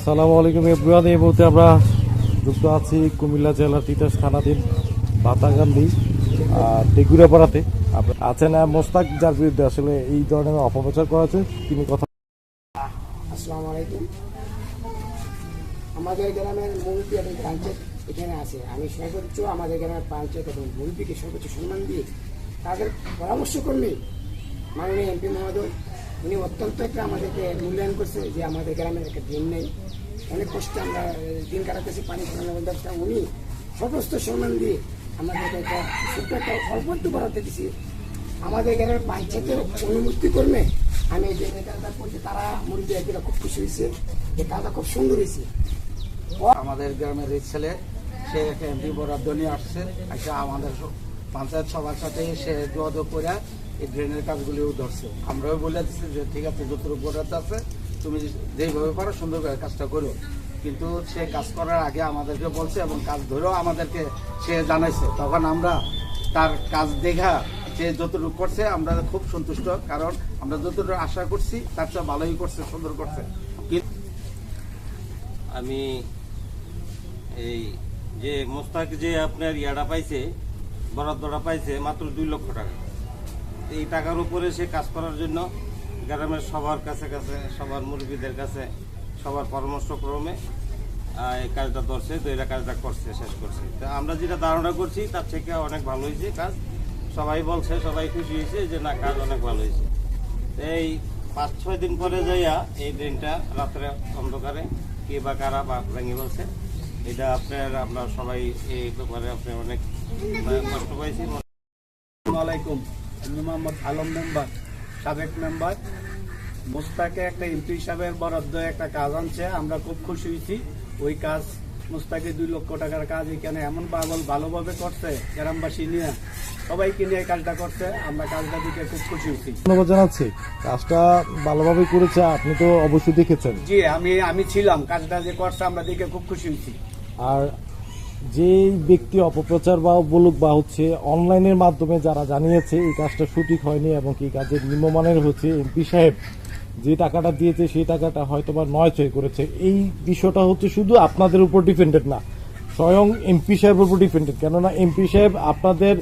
আসসালামু আলাইকুম এভরিওয়ান। এই মুহূর্তে আমরা যুক্ত আছি কুমিল্লা জেলার তিতাস থানাধীন বাতাগান্ধী টেগুরাপাড়াতে। আছেন মোস্তাক, যার বিরুদ্ধে আসলে এই ধরনের অপপ্রচার করা হয়েছে। তিনি কথা। আসসালামু আলাইকুম। আমাদের গ্রামের মুরব্বী এবং পঞ্চায়েত এখানে আছে। আমি সর্বোচ্চ আমাদের গ্রামের পঞ্চায়েত এবং মুরব্বীকে সর্বোচ্চ সম্মান দিয়ে তাদের পরামর্শ করলে মাননীয় এমপি মহোদয় উনি অত্যন্ত একটা আমাদেরকে মূল্যায়ন করছে যে আমাদের গ্রামের একটা ড্রেন নেই, অনেক কষ্টে আমরা দিন কাটাতেছি, পানি সরঞ্জামের ব্যবস্থা উনি সমস্ত সম্মান দিয়ে আমাদেরকে একটা ছোট্ট একটা অল্প একটু বরাদ্দ দিচ্ছি। আমাদের গ্রামের পঞ্চায়েতের অনুমতি করলে আমি এই যে কাজটা করছি, তারা মুরব্বী একদিন খুব খুশি হয়েছে, যে কাজটা খুব সুন্দর হয়েছে। আমাদের গ্রামের এই ছেলে সে একটা এমপি বরাদ্দ নিয়ে আসছে, একটা আমাদের পঞ্চায়েত সবার সাথে সে যোগাযোগ করে এই ড্রেনের কাজগুলিও ধরছে। আমরাও বলে দিচ্ছি যে ঠিক আছে, যতটুকু বরাদ্দ আছে তুমি যেভাবে পারো সুন্দর করে কাজটা করো। কিন্তু সে কাজ করার আগে আমাদেরকে বলছে এবং কাজ ধরেও আমাদেরকে সে জানাইছে। তখন আমরা তার কাজ দেখা সে যতটুকু করছে আমরা খুব সন্তুষ্ট, কারণ আমরা যতটুকু আশা করছি তার চেয়ে ভালোই করছে, সুন্দর করছে। আমি এই যে মোস্তাক যে আপনার ইয়াটা পাইছে, বরাদ্দটা পাইছে মাত্র 2 লক্ষ টাকা। এই টাকার উপরে সে কাজ করার জন্য গ্রামের সবার কাছে সবার মুরব্বীদের কাছে সবার পরামর্শক্রমে এই কাজটা ধরছে, তো এরা কাজটা করছে, শেষ করছে। তো আমরা যেটা ধারণা করছি তার থেকে অনেক ভালো হয়েছে কাজ। সবাই বলছে, সবাই খুশি হয়েছে যে না, কাজ অনেক ভালো হয়েছে। এই 5-6 দিন পরে যাইয়া এই দিনটা রাত্রে অন্ধকারে কে বা কারা বা ভেঙে বলছে, এটা আমরা সবাই এই ব্যাপারে আপনি অনেক কষ্ট পাইছি। আসসালামু আলাইকুম। আমি মোহাম্মদ আলম মেম্বার, সাবেক মেম্বার। মোস্তাকে একটা এমপি হিসাবে বরাদ্দ একটা কাজ আনছে, আমরা খুব খুশি হয়েছি। ওই কাজ মোস্তাকে 2 লক্ষ টাকার কাজ এখানে এমন ভালোভাবে করছে, গ্রামবাসী নিয়ে সবাইকে নিয়ে কাজটা করছে। আমরা কাজটা দিকে খুব খুশি হয়েছি। ধন্যবাদ জানাচ্ছি, কাজটা ভালোভাবে করেছে। আপনি তো অবশ্যই দেখেছেন। জি, আমি ছিলাম, কাজটা যে করছে আমরা দেখে খুব খুশি হয়েছি। আর যে ব্যক্তি অপপ্রচার বা বলুক বা হচ্ছে অনলাইনের মাধ্যমে যারা জানিয়েছে এই কাজটা সঠিক হয়নি এবং এই কাজের নিম্নমানের হচ্ছে, এমপি সাহেব যে টাকাটা দিয়েছে সেই টাকাটা হয়তো বা নয়ছয় করেছে, এই বিষয়টা হচ্ছে শুধু আপনাদের উপর ডিপেন্ডেড না, স্বয়ং এমপি সাহেবের উপর ডিপেন্ডেড। কেননা এমপি সাহেব আপনাদের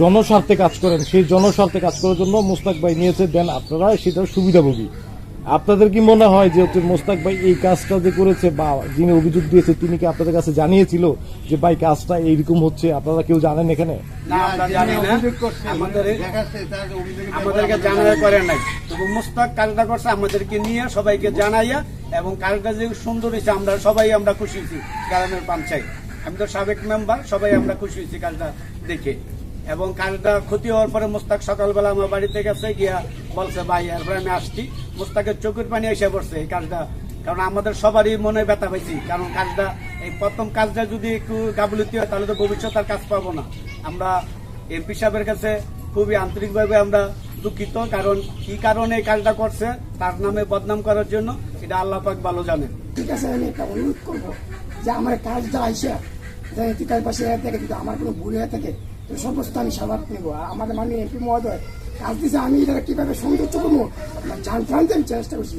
জনস্বার্থে কাজ করেন, সেই জনস্বার্থে কাজ করার জন্য মোস্তাক ভাই নিয়েছে, দেন আপনারা সেটার সুবিধাভোগী। আপনাদের কি মনে হয় যে হচ্ছে মোস্তাক ভাই এই কাজটা যে করেছে বা যিনি অভিযোগ দিয়েছে তিনি কি আপনাদের কাছে জানিয়েছিল যে ভাই কাজটা এইরকম হচ্ছে? আপনারা কেউ জানেন এখানে? আমাদেরকে জানানো করে নাই, তবু মোস্তাক কাজটা করছে আমাদেরকে নিয়ে সবাইকে জানাইয়া, এবং কাজটা যে সুন্দর হয়েছে আমরা খুশি হয়েছি। গ্রামের পঞ্চায়েত, আমি তো সাবেক মেম্বার, সবাই আমরা খুশি হয়েছি কাজটা দেখে। এবং কাজটা ক্ষতি হওয়ার পরে মোস্তাক সকালবেলা আমার বাড়িতে গেছে, গিয়া বলছে ভাই, এরপরে আমি আসছি। মোস্তাকের চোখের পানি এসে পড়ছে এই কাজটা, কারণ আমাদের সবারই মনে ব্যথা পাইছি। কারণ কাজটা এই প্রথম কাজটা যদি একটু গাফিলতি হয় তাহলে তো ভবিষ্যৎ আর কাজ পাবো না। আমরা এমপি সাহেবের কাছে খুবই আন্তরিকভাবে আমরা দুঃখিত, কারণ কি কারণে এই কাজটা করছে তার নামে বদনাম করার জন্য, এটা আল্লাহ পাক ভালো জানেন। ঠিক আছে, আমি একটা অনুরোধ করবো যে আমার কাজটা আইসা তিতাস পাশে থেকে যদি আমার কোনো ভুল হয়ে থাকে তো সমস্ত আমি স্বাভাব নেবো। আর আমাদের মাননীয় এমপি মহোদয় কাজ দিয়েছে, আমি এটা কিভাবে সৌন্দর্য করবো জানতে আমি চেষ্টা করছি।